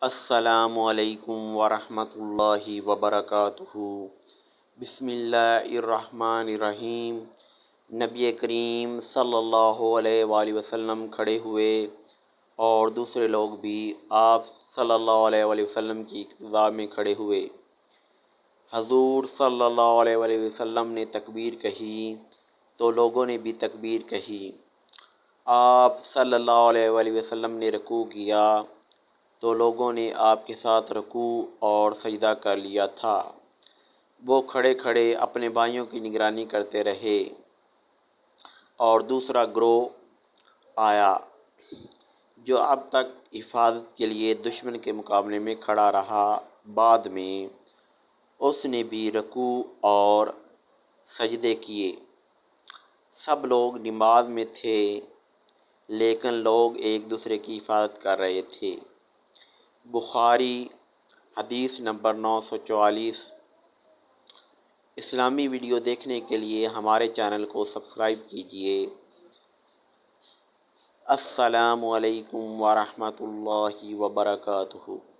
السلام علیکم ورحمۃ اللہ وبرکاتہ۔ بسم اللہ الرحمن الرحیم۔ نبی کریم صلی اللہ علیہ وآلہ وسلم کھڑے ہوئے اور دوسرے لوگ بھی آپ صلی اللہ علیہ وآلہ وسلم کی اقتداء میں کھڑے ہوئے۔ حضور صلی اللہ علیہ وآلہ وسلم نے تکبیر کہی تو لوگوں نے بھی تکبیر کہی۔ آپ صلی اللہ علیہ وآلہ وسلم نے رکوع کیا تو لوگوں نے آپ کے ساتھ رکوع اور سجدہ کر لیا تھا۔ وہ کھڑے کھڑے اپنے بھائیوں کی نگرانی کرتے رہے اور دوسرا گروہ آیا جو اب تک حفاظت کے لیے دشمن کے مقابلے میں کھڑا رہا۔ بعد میں اس نے بھی رکوع اور سجدے کیے۔ سب لوگ نماز میں تھے لیکن لوگ ایک دوسرے کی حفاظت کر رہے تھے۔ بخاری حدیث نمبر 944۔ اسلامی ویڈیو دیکھنے کے لیے ہمارے چینل کو سبسکرائب کیجیے۔ السلام علیکم ورحمۃ اللہ وبرکاتہ۔